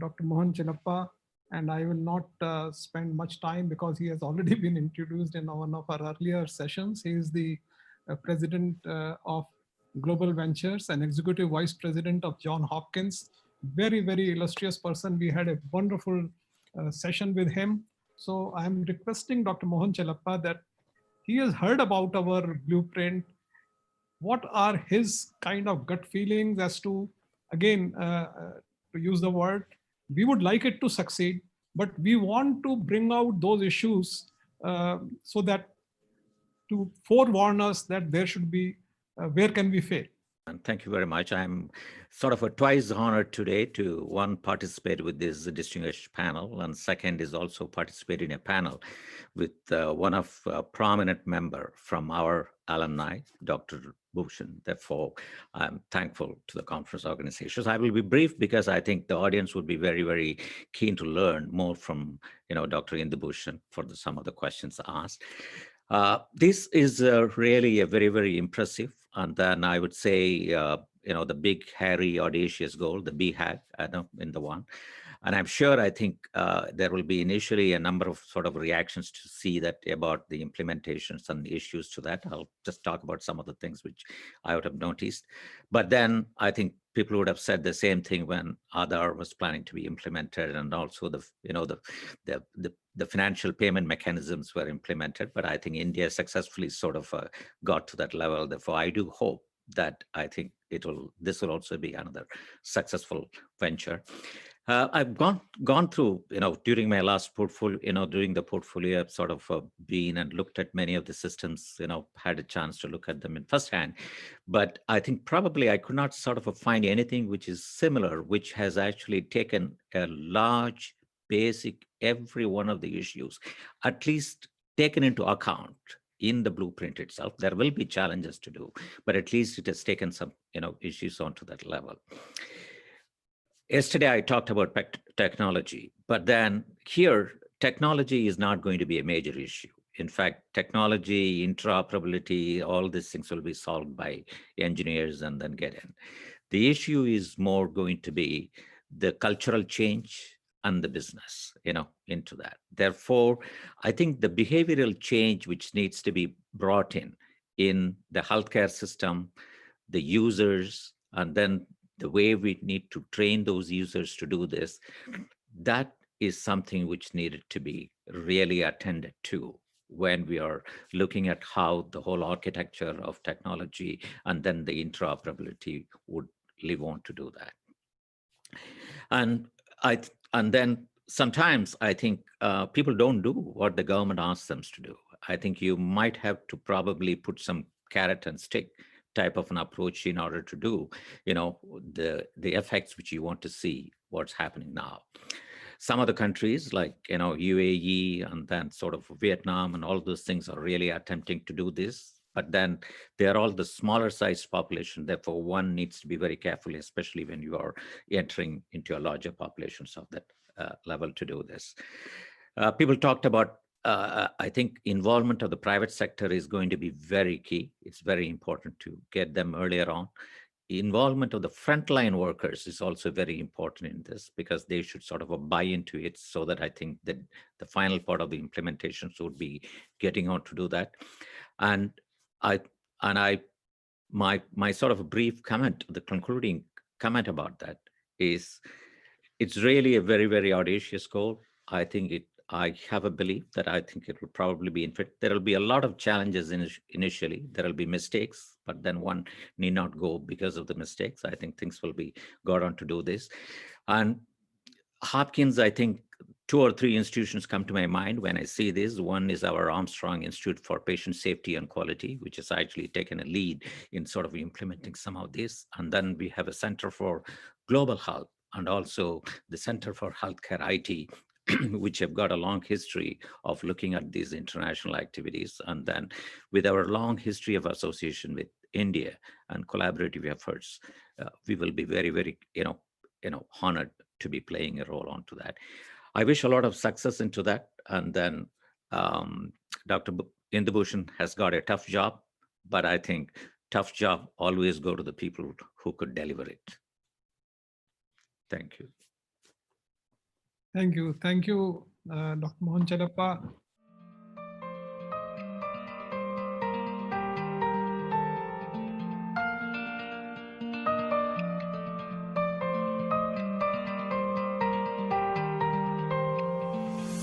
Dr. Mohan Chellappa, and I will not spend much time because he has already been introduced in one of our earlier sessions. He is the president of Global Ventures and executive vice president of John Hopkins. Very, very illustrious person. We had a wonderful session with him. So I'm requesting Dr. Mohan Chellappa that he has heard about our blueprint. What are his kind of gut feelings as to, again, to use the word, we would like it to succeed, but we want to bring out those issues so that to forewarn us that there should be, where can we fail? And thank you very much. I'm sort of a twice honored today to one, participate with this distinguished panel, and second is also participate in a panel with one of prominent member from our alumni, Dr. Bhushan. Therefore, I'm thankful to the conference organizations. I will be brief because I think the audience would be very, very keen to learn more from Dr. Bhushan for some of the questions asked. This is really a very, very impressive, and then I would say, the big, hairy, audacious goal, the BHAG, in the one. And I'm sure, I think there will be initially a number of sort of reactions to see that about the implementations and the issues to that. I'll just talk about some of the things which I would have noticed. But then I think people would have said the same thing when Aadhaar was planning to be implemented, and also the financial payment mechanisms were implemented. But I think India successfully sort of got to that level. Therefore, I do hope that I think this will also be another successful venture. I've gone through, during my last portfolio, during the portfolio, I've sort of been and looked at many of the systems, had a chance to look at them in firsthand. But I think probably I could not sort of find anything which is similar, which has actually taken a large, basic, every one of the issues, at least taken into account in the blueprint itself. There will be challenges to do, but at least it has taken some, issues onto that level. Yesterday, I talked about technology, but then here, technology is not going to be a major issue. In fact, technology, interoperability, all these things will be solved by engineers and then get in. The issue is more going to be the cultural change and the business, into that. Therefore, I think the behavioral change which needs to be brought in the healthcare system, the users, and then the way we need to train those users to do this, that is something which needed to be really attended to when we are looking at how the whole architecture of technology and then the interoperability would live on to do that. And then sometimes I think people don't do what the government asks them to do. I think you might have to probably put some carrot and stick type of an approach in order to do, the effects which you want to see what's happening now. Some of the countries like, UAE and then sort of Vietnam and all those things are really attempting to do this, but then they're all the smaller sized population. Therefore, one needs to be very careful, especially when you are entering into a larger populations of that level to do this. People talked about I think involvement of the private sector is going to be very key. It's very important to get them earlier on. Involvement of the frontline workers is also very important in this because they should sort of buy into it, so that I think that the final part of the implementations would be getting on to do that. And my sort of a brief comment, the concluding comment about that is it's really a very, very audacious goal. I have a belief that I think it will probably be in fit. There will be a lot of challenges initially. There will be mistakes, but then one need not go because of the mistakes. I think things will be got on to do this. And Hopkins, I think 2 or 3 institutions come to my mind when I see this. One is our Armstrong Institute for Patient Safety and Quality, which has actually taken a lead in sort of implementing some of this. And then we have a Center for Global Health and also the Center for Healthcare IT, which have got a long history of looking at these international activities. And then with our long history of association with India and collaborative efforts, we will be very, very, honored to be playing a role onto that. I wish a lot of success into that. And then Dr. Bhushan has got a tough job, but I think tough job always go to the people who could deliver it. Thank you. Thank you. Thank you, Dr. Mohan Chellappa.